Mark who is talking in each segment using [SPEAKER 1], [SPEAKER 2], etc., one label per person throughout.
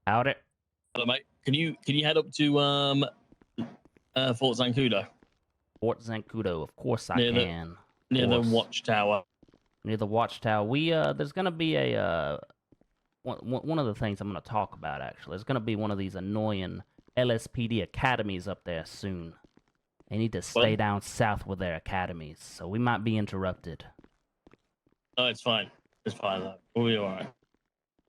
[SPEAKER 1] Howdy.
[SPEAKER 2] Hello, mate. Can you head up to Fort Zancudo?
[SPEAKER 1] Fort Zancudo, of course I
[SPEAKER 2] Near the-
[SPEAKER 1] can.
[SPEAKER 2] Near the watchtower.
[SPEAKER 1] Near the watchtower. There's gonna be a one of the things I'm gonna talk about actually. There's gonna be one of these annoying LSPD academies up there soon. They need to stay down south with their academies, so we might be interrupted.
[SPEAKER 2] Oh, it's fine. It's fine. Though. We'll be all right.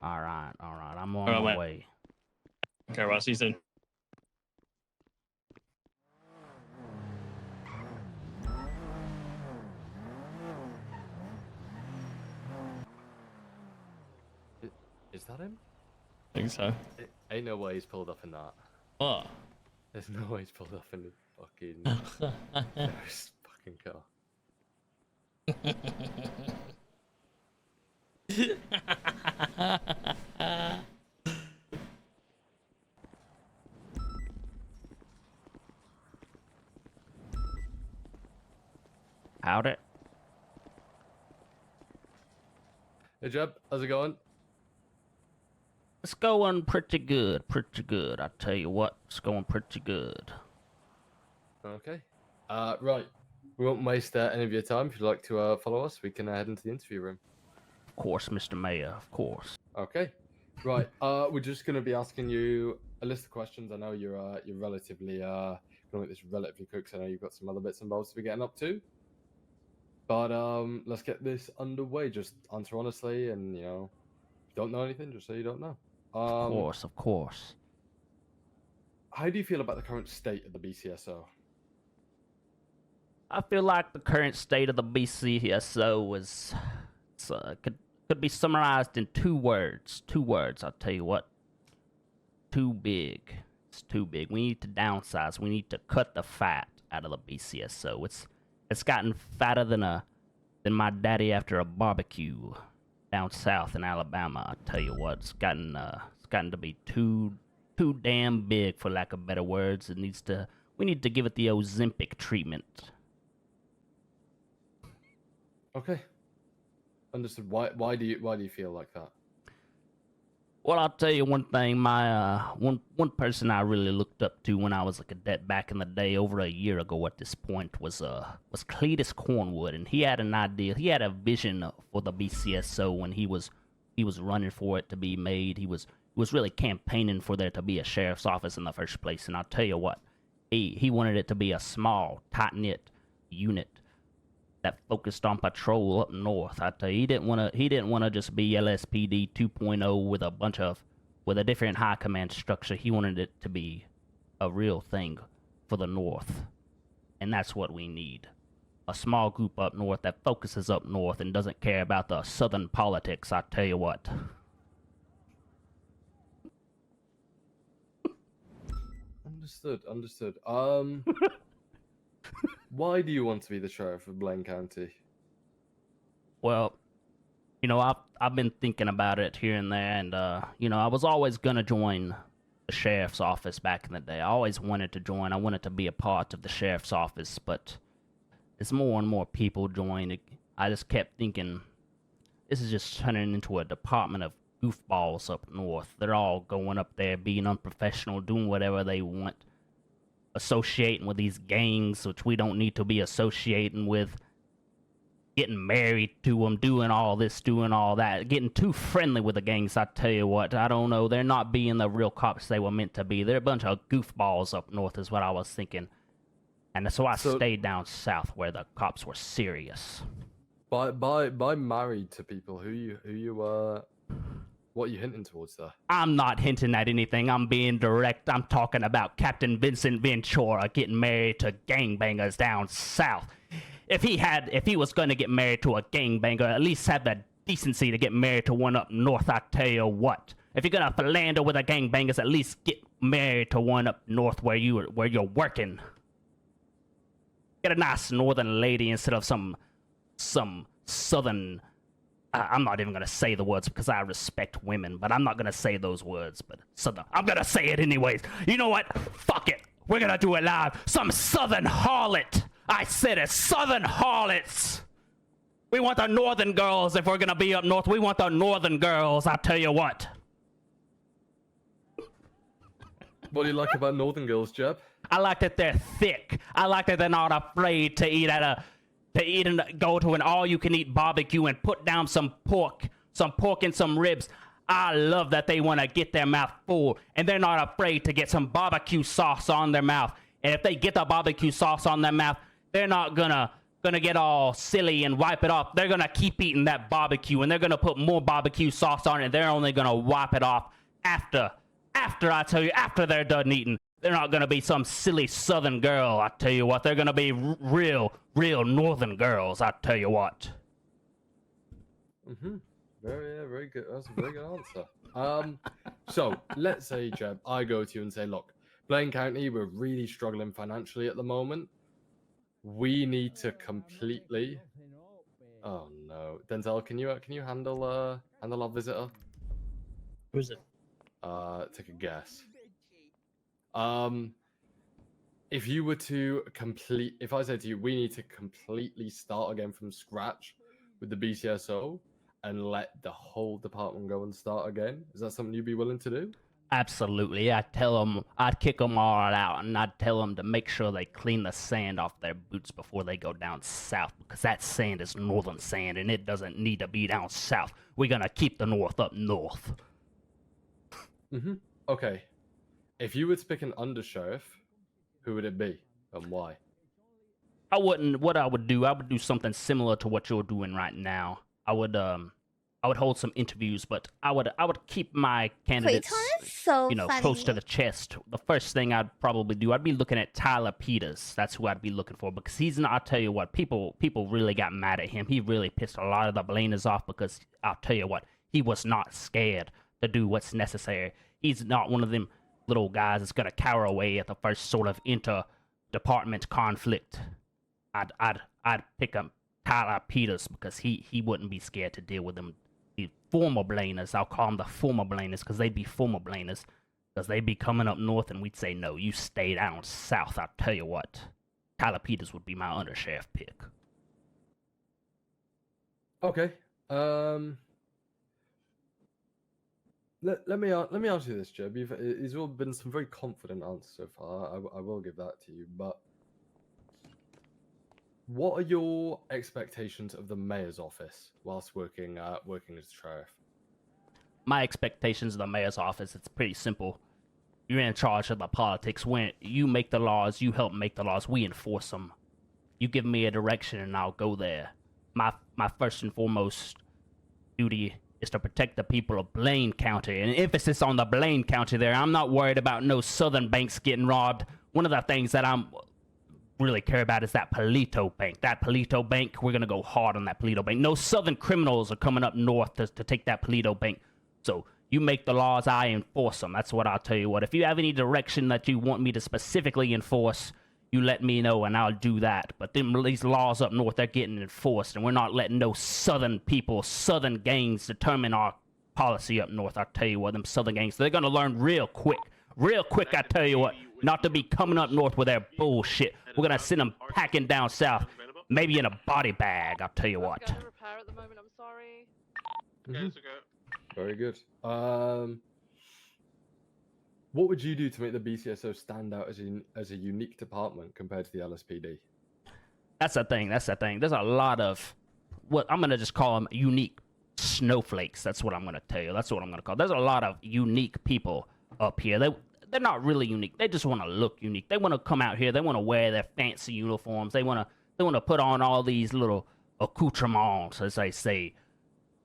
[SPEAKER 1] All right. I'm on my way.
[SPEAKER 2] Okay, well, see you soon.
[SPEAKER 3] Is that him?
[SPEAKER 2] I think so.
[SPEAKER 3] Ain't no way he's pulled up in that.
[SPEAKER 2] What?
[SPEAKER 3] There's no way he's pulled up in the fucking terrorist fucking car.
[SPEAKER 1] Howdy.
[SPEAKER 3] Hey Jeb, how's it going?
[SPEAKER 1] It's going pretty good, I tell you what, it's going pretty good.
[SPEAKER 3] Okay. Right. We won't waste any of your time. If you'd like to follow us, we can head into the interview room.
[SPEAKER 1] Of course, Mr. Mayor, of course.
[SPEAKER 3] Okay. Right. We're just going to be asking you a list of questions. I know you're relatively going to make this relatively quick, because I know you've got some other bits and bobs to be getting up to. But let's get this underway. Just answer honestly, and if you don't know anything, just say you don't know.
[SPEAKER 1] Of course.
[SPEAKER 3] How do you feel about the current state of the BCSO?
[SPEAKER 1] I feel like the current state of the BCSO could be summarized in two words. I'll tell you what. Too big. It's too big. We need to downsize. We need to cut the fat out of the BCSO. It's gotten fatter than my daddy after a barbecue down south in Alabama. I tell you what, it's gotten to be too damn big, for lack of better words. We need to give it the Ozempic treatment.
[SPEAKER 3] Okay, understood. Why do you feel like that?
[SPEAKER 1] Well, I'll tell you one thing. My one person I really looked up to when I was a cadet back in the day, over a year ago at this point, was Cletus Cornwood, and he had an idea. He had a vision for the BCSO when he was running for it to be made. He was really campaigning for there to be a sheriff's office in the first place. And I'll tell you what, he wanted it to be a small, tight-knit unit that focused on patrol up north. I tell you, he didn't want to just be LSPD 2.0 with a different high command structure. He wanted it to be a real thing for the north, and that's what we need. A small group up north that focuses up north and doesn't care about the southern politics. I tell you what.
[SPEAKER 3] Understood. Why do you want to be the Sheriff of Blaine County?
[SPEAKER 1] Well, I've been thinking about it here and there, and I was always gonna join the sheriff's office back in the day. I always wanted to join. I wanted to be a part of the sheriff's office, but as more and more people join, I just kept thinking, this is just turning into a department of goofballs up north. They're all going up there, being unprofessional, doing whatever they want, associating with these gangs, which we don't need to be associating with, getting married to them, doing all this, doing all that, getting too friendly with the gangs. I tell you what, I don't know. They're not being the real cops they were meant to be. They're a bunch of goofballs up north is what I was thinking. And so I stayed down south where the cops were serious.
[SPEAKER 3] By married to people, what are you hinting towards there?
[SPEAKER 1] I'm not hinting at anything. I'm being direct. I'm talking about Captain Vincent Ventura getting married to gangbangers down south. If he was going to get married to a gangbanger, at least have the decency to get married to one up north. I tell you what. If you're gonna philander with the gangbangers, at least get married to one up north where you're working. Get a nice northern lady instead of some southern. I'm not even gonna say the words because I respect women, but I'm not gonna say those words. But southern, I'm gonna say it anyways. You know what? Fuck it. We're gonna do it live. Some southern harlot. I said it. Southern harlots. We want the northern girls. If we're gonna be up north, we want the northern girls. I tell you what.
[SPEAKER 3] What do you like about Northern girls, Jeb?
[SPEAKER 1] I like that they're thick. I like that they're not afraid to eat and go to an all-you-can-eat barbecue and put down some pork and some ribs. I love that they want to get their mouth full, and they're not afraid to get some barbecue sauce on their mouth. And if they get the barbecue sauce on their mouth, they're not gonna get all silly and wipe it off. They're gonna keep eating that barbecue, and they're gonna put more barbecue sauce on it, and they're only gonna wipe it off after they're done eating. They're not gonna be some silly Southern girl, I tell you what. They're gonna be real Northern girls, I tell you what.
[SPEAKER 3] Very good. That's a very good answer. So let's say, Jeb, I go to you and say, look, Blaine County, we're really struggling financially at the moment. We need to completely. Oh no, Denzel, can you handle our visitor?
[SPEAKER 2] Who is it?
[SPEAKER 3] Take a guess. If you were to if I said to you, we need to completely start again from scratch with the BCSO and let the whole department go and start again, is that something you'd be willing to do?
[SPEAKER 1] Absolutely. I'd kick them all out, and I'd tell them to make sure they clean the sand off their boots before they go down south, because that sand is northern sand, and it doesn't need to be down south. We're gonna keep the north up north.
[SPEAKER 3] Okay. If you were to pick an undersheriff, who would it be, and why?
[SPEAKER 1] What I would do something similar to what you're doing right now. I would hold some interviews, but I would keep my candidates,
[SPEAKER 4] so
[SPEAKER 1] close to the chest. The first thing I'd probably do, I'd be looking at Tyler Peters. That's who I'd be looking for, because he's not. I'll tell you what, people really got mad at him. He really pissed a lot of the Blainers off, because I'll tell you what, he was not scared to do what's necessary. He's not one of them little guys that's gonna cower away at the first sort of inter-department conflict. I'd pick up Tyler Peters, because he wouldn't be scared to deal with them. The former Blainers, I'll call them the former Blainers, because they'd be former Blainers, because they'd be coming up north, and we'd say, no, you stay down south. I'll tell you what, Tyler Peters would be my undersheriff pick.
[SPEAKER 3] Okay. Let me ask you this, Jeb. These have all been some very confident answers so far. I will give that to you, but what are your expectations of the mayor's office whilst working as sheriff?
[SPEAKER 1] My expectations of the mayor's office, it's pretty simple. You're in charge of the politics. When you make the laws, you help make the laws, we enforce them. You give me a direction and I'll go there. My first and foremost duty is to protect the people of Blaine County, and emphasis on the Blaine County there. I'm not worried about no southern banks getting robbed. One of the things that I'm really care about is that Palito Bank. That Palito Bank, we're gonna go hard on that Palito Bank. No southern criminals are coming up north to take that Palito Bank. So you make the laws, I enforce them. That's what I'll tell you what. If you have any direction that you want me to specifically enforce, you let me know and I'll do that. But these laws up north, they're getting enforced, and we're not letting no southern people, southern gangs determine our policy up north. I'll tell you what, them southern gangs, they're gonna learn real quick, I tell you what, not to be coming up north with their bullshit. We're gonna send them packing down south, maybe in a body bag, I'll tell you what.
[SPEAKER 5] I'm going to repair at the moment, I'm sorry.
[SPEAKER 3] Okay, it's okay. Very good. What would you do to make the BCSO stand out as a unique department compared to the LSPD?
[SPEAKER 1] That's the thing. There's a lot of what I'm gonna just call them unique snowflakes. That's what I'm gonna tell you. That's what I'm gonna call. There's a lot of unique people up here. They're not really unique. They just want to look unique. They want to come out here. They want to wear their fancy uniforms. They want to put on all these little accoutrements, as they say.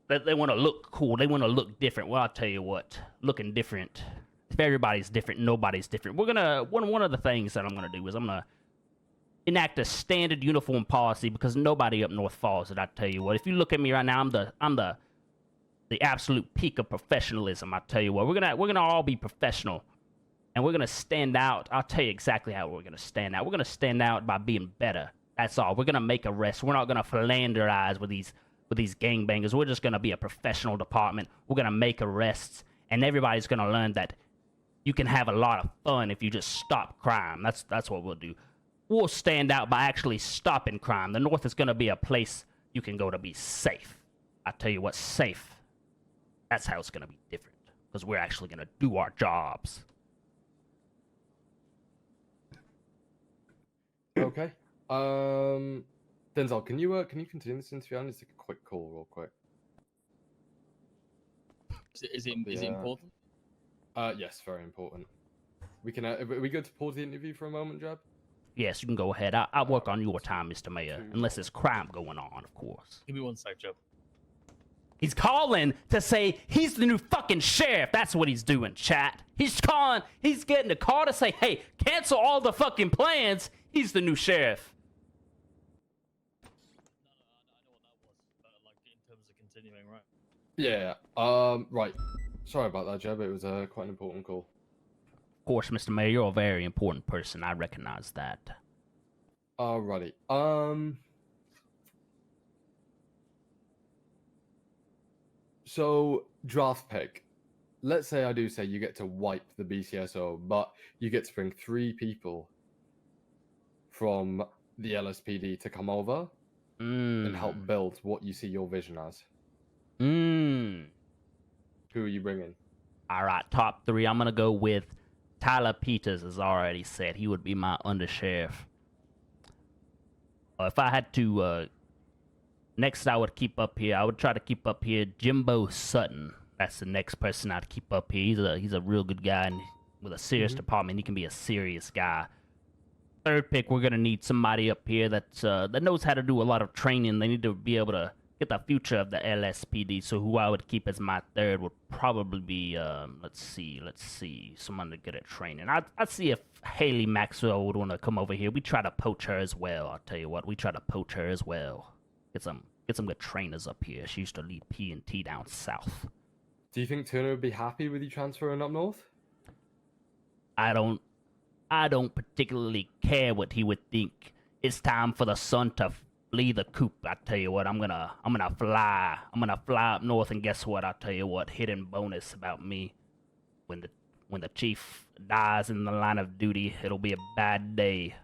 [SPEAKER 1] They want to look cool. They want to look different. Well, I'll tell you what, looking different. If everybody's different, nobody's different. One of the things that I'm gonna do is I'm gonna enact a standard uniform policy, because nobody up north follows it. I tell you what. If you look at me right now, I'm the absolute peak of professionalism. I tell you what. We're gonna all be professional, and we're gonna stand out. I'll tell you exactly how we're gonna stand out. We're gonna stand out by being better. That's all. We're gonna make arrests. We're not gonna philanderize with these gangbangers. We're just gonna be a professional department. We're gonna make arrests, and everybody's gonna learn that you can have a lot of fun if you just stop crime. That's what we'll do. We'll stand out by actually stopping crime. The North is going to be a place you can go to be safe. I tell you what, safe. That's how it's going to be different, because we're actually going to do our jobs.
[SPEAKER 3] Okay. Denzel, can you continue this interview? I need to take a quick call, real quick.
[SPEAKER 2] Is it important?
[SPEAKER 3] Yes, very important. We can. Are we good to pause the interview for a moment, Jeb?
[SPEAKER 1] Yes, you can go ahead. I'll work on your time, Mr. Mayor, unless there's crime going on, of course.
[SPEAKER 2] Give me 1 sec, Joe.
[SPEAKER 1] He's calling to say he's the new fucking sheriff. That's what he's doing, chat. He's getting a call to say, hey, cancel all the fucking plans. He's the new sheriff.
[SPEAKER 2] No, I know what that was. Like in terms of continuing, right?
[SPEAKER 3] Yeah. Right. Sorry about that, Jeb. It was quite an important call.
[SPEAKER 1] Of course, Mr. Mayor, you're a very important person. I recognize that.
[SPEAKER 3] Alrighty. So, draft pick. Let's say I do say you get to wipe the BCSO, but you get to bring 3 people from the LSPD to come over and help build what you see your vision as. Who are you bringing?
[SPEAKER 1] All right, top 3. I'm going to go with Tyler Peters, as already said. He would be my undersheriff. If I had to... next, I would keep up here. I would try to keep up here Jimbo Sutton. That's the next person I'd keep up here. He's a real good guy, and with a serious department, he can be a serious guy. Third pick, we're gonna need somebody up here that knows how to do a lot of training. They need to be able to get the future of the LSPD. So who I would keep as my third would probably be let's see, someone to get at training. I'd see if Haley Maxwell would want to come over here. We try to poach her as well. I'll tell you what, we try to poach her as well. Get some good trainers up here. She used to lead P&T down south.
[SPEAKER 3] Do you think Turner would be happy with you transferring up north?
[SPEAKER 1] I don't particularly care what he would think. It's time for the sun to flee the coop. I tell you what, I'm gonna fly up north, and guess what? I'll tell you what, hidden bonus about me. When the chief dies in the line of duty, it'll be a bad day.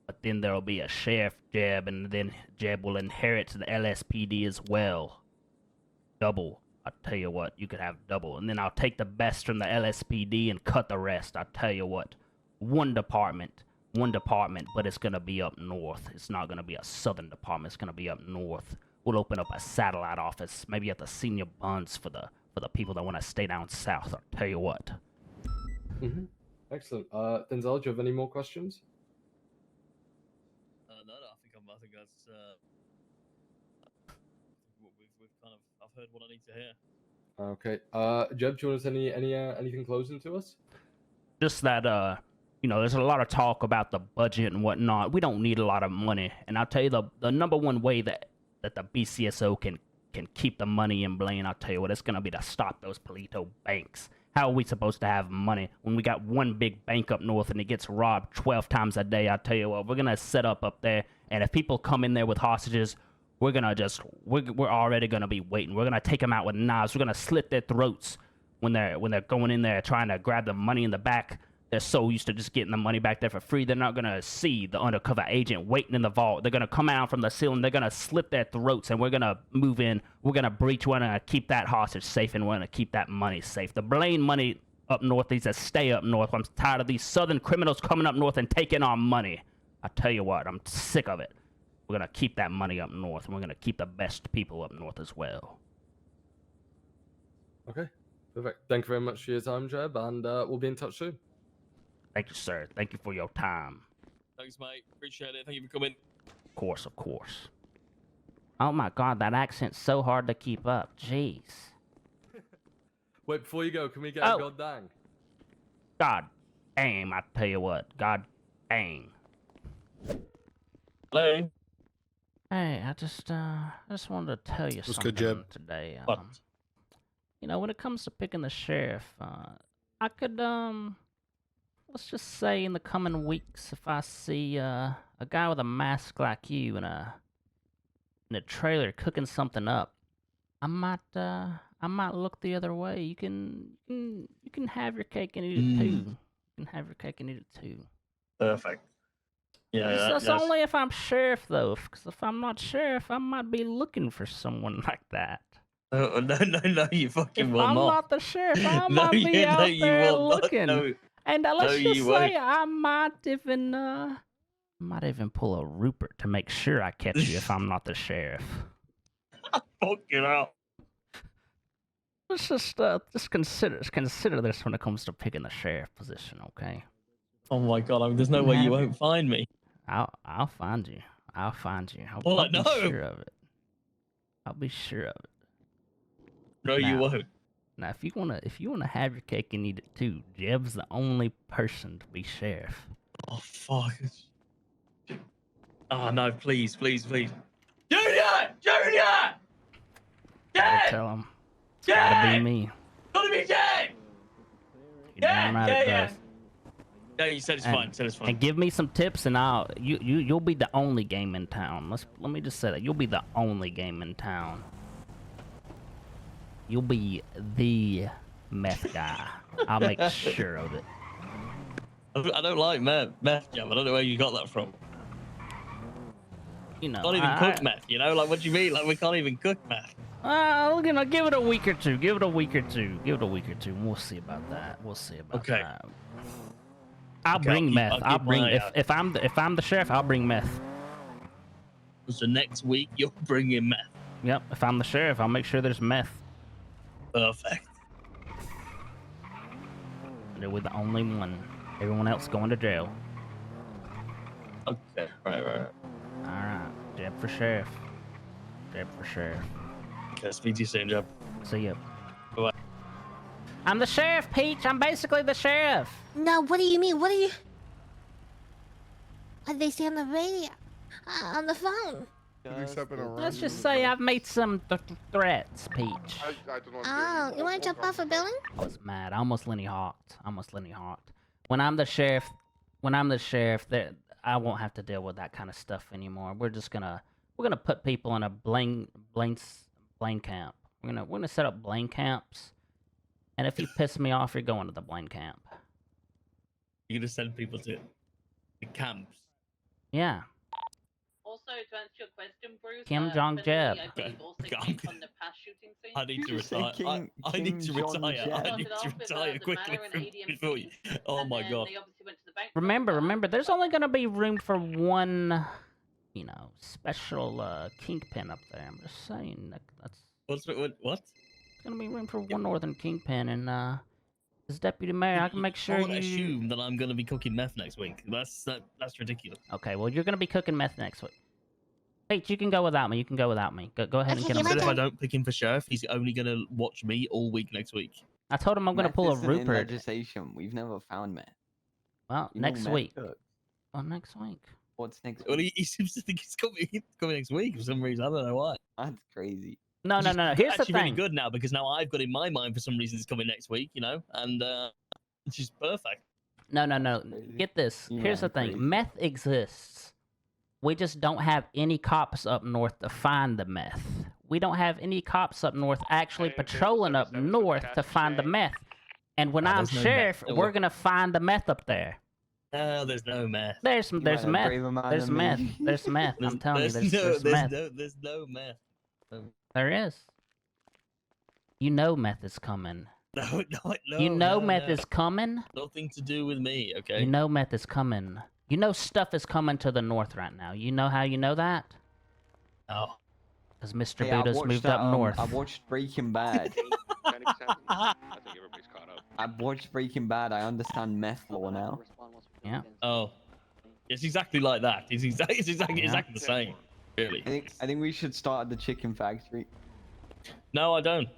[SPEAKER 1] But then there'll be a Sheriff Jeb, and then Jeb will inherit the LSPD as well. Double. I'll tell you what, you could have double. And then I'll take the best from the LSPD and cut the rest. I'll tell you what, one department, but it's going to be up north. It's not going to be a southern department. It's going to be up north. We'll open up a satellite office, maybe at the senior buns for the people that want to stay down south. I'll tell you what.
[SPEAKER 3] Excellent. Denzel, do you have any more questions?
[SPEAKER 2] No, I think that's I've heard what I need to hear.
[SPEAKER 3] Okay. Jeb, do you want to send anything closing to us?
[SPEAKER 1] Just that, there's a lot of talk about the budget and whatnot. We don't need a lot of money. And I'll tell you, the number one way that the BCSO can keep the money in Blaine, I'll tell you what, it's going to be to stop those Polito banks. How are we supposed to have money when we got one big bank up north and it gets robbed 12 times a day? I'll tell you what, we're going to set up there. And if people come in there with hostages, we're already going to be waiting. We're going to take them out with knives. We're going to slit their throats when they're going in there trying to grab the money in the back. They're so used to just getting the money back there for free. They're not going to see the undercover agent waiting in the vault. They're going to come out from the ceiling. They're going to slit their throats, and we're going to move in. We're going to breach. We're going to keep that hostage safe, and we're going to keep that money safe. The Blaine money up north needs to stay up north. I'm tired of these southern criminals coming up north and taking our money. I tell you what, I'm sick of it. We're going to keep that money up north, and we're going to keep the best people up north as well.
[SPEAKER 3] Okay, perfect. Thank you very much for your time, Jeb, and we'll be in touch soon.
[SPEAKER 1] Thank you, sir. Thank you for your time.
[SPEAKER 2] Thanks, mate. Appreciate it. Thank you for coming.
[SPEAKER 1] Of course, of course. Oh my god, that accent's so hard to keep up. Jeez.
[SPEAKER 3] Wait, before you go, can we get a god dang?
[SPEAKER 1] God dang, I tell you what. God dang.
[SPEAKER 2] Hello?
[SPEAKER 1] Hey, I just wanted to tell you
[SPEAKER 4] What's
[SPEAKER 1] something
[SPEAKER 4] good, Jeb?
[SPEAKER 1] today.
[SPEAKER 2] What?
[SPEAKER 1] When it comes to picking the sheriff, I could, let's just say in the coming weeks, if I see a guy with a mask like you in a trailer cooking something up, I might look the other way. You can have your cake and eat it too. You can have your cake and eat it too.
[SPEAKER 2] Perfect. Yeah,
[SPEAKER 1] That's only if I'm sheriff, though. Because if I'm not sheriff, I might be looking for someone like that.
[SPEAKER 2] Oh, no, you fucking
[SPEAKER 1] If
[SPEAKER 2] will
[SPEAKER 1] I'm
[SPEAKER 2] not.
[SPEAKER 1] not the sheriff, I
[SPEAKER 2] No,
[SPEAKER 1] might be
[SPEAKER 2] you
[SPEAKER 1] out there
[SPEAKER 2] will not.
[SPEAKER 1] looking.
[SPEAKER 2] No.
[SPEAKER 1] And let's
[SPEAKER 2] No,
[SPEAKER 1] just
[SPEAKER 2] you
[SPEAKER 1] say
[SPEAKER 2] won't.
[SPEAKER 1] I might even Might even pull a Rupert to make sure I catch you if I'm not the sheriff.
[SPEAKER 2] Fucking hell.
[SPEAKER 1] Let's just consider this when it comes to picking the sheriff position, okay?
[SPEAKER 2] Oh my god, I mean, there's no way you won't find me.
[SPEAKER 1] I'll find you. I'll find you.
[SPEAKER 2] Well,
[SPEAKER 1] I'll be
[SPEAKER 2] no.
[SPEAKER 1] sure of it. I'll be sure of it.
[SPEAKER 2] No, you
[SPEAKER 1] Now-
[SPEAKER 2] won't.
[SPEAKER 1] Now, if you wanna have your cake and eat it too, Jeb's the only person to be sheriff.
[SPEAKER 2] Oh, fuck. Oh, no, please, please, please. Junior! Junior!
[SPEAKER 1] Gotta
[SPEAKER 2] Jed!
[SPEAKER 1] tell him. It's gotta be me.
[SPEAKER 2] Gotta be Jed!
[SPEAKER 1] You're damn right it does.
[SPEAKER 2] Yeah, you said it's
[SPEAKER 1] And-
[SPEAKER 2] fine. Said it's fine.
[SPEAKER 1] And give me some tips, and you'll be the only game in town. Let me just say that you'll be the only game in town. You'll be the meth guy. I'll make sure of it.
[SPEAKER 2] I don't like meth, Jam. I don't know where you got that from.
[SPEAKER 1] You know,
[SPEAKER 2] Can't even cook meth, you know? Like, what do you mean? Like, we can't even cook meth.
[SPEAKER 1] give it a week or two. Give it a week or two. And we'll see about that. We'll see about that. I'll
[SPEAKER 2] Okay,
[SPEAKER 1] bring meth.
[SPEAKER 2] I'll keep my eye out.
[SPEAKER 1] If I'm the sheriff, I'll bring meth.
[SPEAKER 2] So next week, you're bringing meth.
[SPEAKER 1] Yep. If I'm the sheriff, I'll make sure there's meth.
[SPEAKER 2] Perfect.
[SPEAKER 1] They're with the only one. Everyone else going to jail.
[SPEAKER 2] Okay, right.
[SPEAKER 1] All right. Jeb for sheriff. Jeb for sheriff.
[SPEAKER 2] Okay, speak to you soon, Jeb.
[SPEAKER 1] See ya.
[SPEAKER 2] Bye-bye.
[SPEAKER 1] I'm the sheriff, Peach. I'm basically the sheriff.
[SPEAKER 4] No, what do you mean? What did they say on the radio? On the phone?
[SPEAKER 1] Let's just say I've made some threats, Peach.
[SPEAKER 4] Oh, you want to jump off a building?
[SPEAKER 1] I was mad. I almost Lenny Hawked. When I'm the sheriff, I won't have to deal with that kind of stuff anymore. We're gonna put people in a Blaine camp. We're gonna set up Blaine camps, and if you piss me off, you're going to the Blaine camp.
[SPEAKER 2] You're gonna send people to the camps.
[SPEAKER 1] Yeah.
[SPEAKER 5] Also, to answer your question, Bruce,
[SPEAKER 1] Kim Jong-jeb.
[SPEAKER 5] I believe also
[SPEAKER 2] Okay.
[SPEAKER 5] came from the past shooting scene.
[SPEAKER 2] I need to
[SPEAKER 6] You just said
[SPEAKER 2] retire. I need to
[SPEAKER 6] King John
[SPEAKER 2] retire.
[SPEAKER 6] Jeb.
[SPEAKER 2] I
[SPEAKER 5] Started
[SPEAKER 2] need to
[SPEAKER 5] off with,
[SPEAKER 2] retire
[SPEAKER 5] the
[SPEAKER 2] quickly
[SPEAKER 5] Manor and ADMC,
[SPEAKER 2] before you. Oh
[SPEAKER 5] and
[SPEAKER 2] my
[SPEAKER 5] then
[SPEAKER 2] god.
[SPEAKER 5] They obviously went to the bank.
[SPEAKER 1] Remember, there's only gonna be room for one, special kingpin up there. I'm just saying that's
[SPEAKER 2] What?
[SPEAKER 1] gonna be room for one northern kingpin, and as deputy mayor, I can make sure
[SPEAKER 2] Don't
[SPEAKER 1] you.
[SPEAKER 2] assume that I'm gonna be cooking meth next week. That's ridiculous.
[SPEAKER 1] Okay, well you're gonna be cooking meth next week. Pete, you can go without me. Go ahead and
[SPEAKER 4] Okay,
[SPEAKER 1] get him.
[SPEAKER 4] you
[SPEAKER 2] Instead,
[SPEAKER 4] might
[SPEAKER 2] if I
[SPEAKER 4] not-
[SPEAKER 2] don't pick him for sheriff, he's only gonna watch me all week next week.
[SPEAKER 1] I told him I'm gonna
[SPEAKER 6] Meth
[SPEAKER 1] pull a
[SPEAKER 6] isn't in
[SPEAKER 1] Rupert.
[SPEAKER 6] legislation. We've never found meth.
[SPEAKER 1] Well,
[SPEAKER 6] You know
[SPEAKER 1] next
[SPEAKER 6] meth
[SPEAKER 1] week.
[SPEAKER 6] cooks.
[SPEAKER 1] Well, next week.
[SPEAKER 6] What's next
[SPEAKER 2] Well,
[SPEAKER 6] week?
[SPEAKER 2] he seems to think he's coming next week for some reason. I don't know why.
[SPEAKER 6] That's crazy.
[SPEAKER 1] No.
[SPEAKER 2] Which is
[SPEAKER 1] Here's the
[SPEAKER 2] actually really
[SPEAKER 1] thing.
[SPEAKER 2] good now because now I've got in my mind for some reason it's coming next week, and it's just perfect.
[SPEAKER 1] No.
[SPEAKER 6] Crazy.
[SPEAKER 1] Get this.
[SPEAKER 6] You
[SPEAKER 1] Here's the
[SPEAKER 6] are
[SPEAKER 1] thing.
[SPEAKER 6] crazy.
[SPEAKER 1] Meth exists. We just don't have any cops up north to find the meth. We don't have any cops up north actually patrolling up north to find the meth. And when
[SPEAKER 2] Ah,
[SPEAKER 1] I'm
[SPEAKER 2] there's no
[SPEAKER 1] sheriff,
[SPEAKER 2] meth.
[SPEAKER 1] we're gonna find the meth up there.
[SPEAKER 2] No, there's no meth.
[SPEAKER 1] There's
[SPEAKER 6] You
[SPEAKER 1] meth.
[SPEAKER 6] might have braver mind
[SPEAKER 1] There's
[SPEAKER 6] than
[SPEAKER 1] meth.
[SPEAKER 6] me.
[SPEAKER 1] There's meth. I'm telling you, there's meth.
[SPEAKER 2] There's no meth.
[SPEAKER 1] There is. You know meth is coming.
[SPEAKER 2] No,
[SPEAKER 1] You know
[SPEAKER 2] no,
[SPEAKER 1] meth
[SPEAKER 2] no.
[SPEAKER 1] is coming.
[SPEAKER 2] Nothing to do with me, okay?
[SPEAKER 1] You know meth is coming. You know stuff is coming to the north right now. You know how you know that?
[SPEAKER 2] No.
[SPEAKER 1] Because Mr.
[SPEAKER 6] Hey, I
[SPEAKER 1] Buddha's
[SPEAKER 6] watched
[SPEAKER 1] moved
[SPEAKER 6] that,
[SPEAKER 1] up north.
[SPEAKER 6] I watched Breaking Bad.
[SPEAKER 7] I think everybody's caught up.
[SPEAKER 6] I watched Breaking Bad. I understand meth law now.
[SPEAKER 1] Yeah.
[SPEAKER 2] Oh. It's exactly like that. It's exactly
[SPEAKER 1] Yeah.
[SPEAKER 2] the same. Really.
[SPEAKER 6] I think we should start at the chicken factory.
[SPEAKER 2] No, I don't.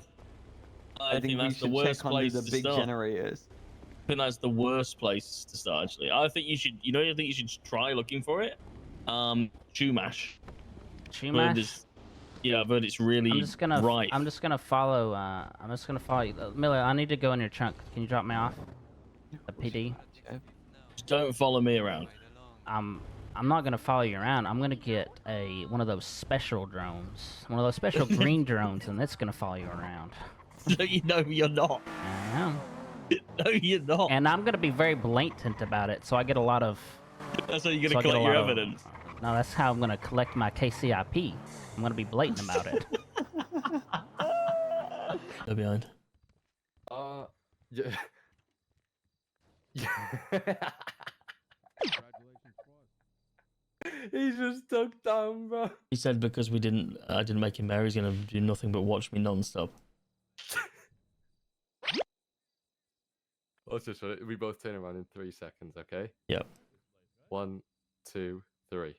[SPEAKER 2] I
[SPEAKER 6] I think we
[SPEAKER 2] that's the
[SPEAKER 6] should
[SPEAKER 2] worst
[SPEAKER 6] check under
[SPEAKER 2] place
[SPEAKER 6] the
[SPEAKER 2] to
[SPEAKER 6] big
[SPEAKER 2] start.
[SPEAKER 6] generators.
[SPEAKER 2] I think that's the worst place to start. Actually, I think you should. I think you should try looking for it. Chumash.
[SPEAKER 1] Chumash?
[SPEAKER 2] Yeah, I've heard it's really
[SPEAKER 1] I'm just gonna
[SPEAKER 2] right.
[SPEAKER 1] I'm just gonna follow you. Miller, I need to go in your trunk. Can you drop me off? The PD.
[SPEAKER 2] Just don't follow me around.
[SPEAKER 1] I'm not gonna follow you around. I'm gonna get one of those special drones, one of those special green drones, and it's gonna follow you around.
[SPEAKER 2] No, you're not.
[SPEAKER 1] I am.
[SPEAKER 2] No, you're not.
[SPEAKER 1] And I'm gonna be very blatant about it, so I get a lot of.
[SPEAKER 2] That's how you're
[SPEAKER 1] so I
[SPEAKER 2] gonna
[SPEAKER 1] get a
[SPEAKER 2] collect your
[SPEAKER 1] lot of-
[SPEAKER 2] evidence.
[SPEAKER 1] No, that's how I'm gonna collect my KCIP. I'm gonna be blatant about it.
[SPEAKER 2] Go behind.
[SPEAKER 3] Yeah. Yeah. He's just tucked down, bro.
[SPEAKER 8] He said because I didn't make him bear, he's gonna do nothing but watch me non-stop.
[SPEAKER 3] Let's just we both turn around in 3 seconds, okay?
[SPEAKER 8] Yep.
[SPEAKER 3] 1, 2, 3.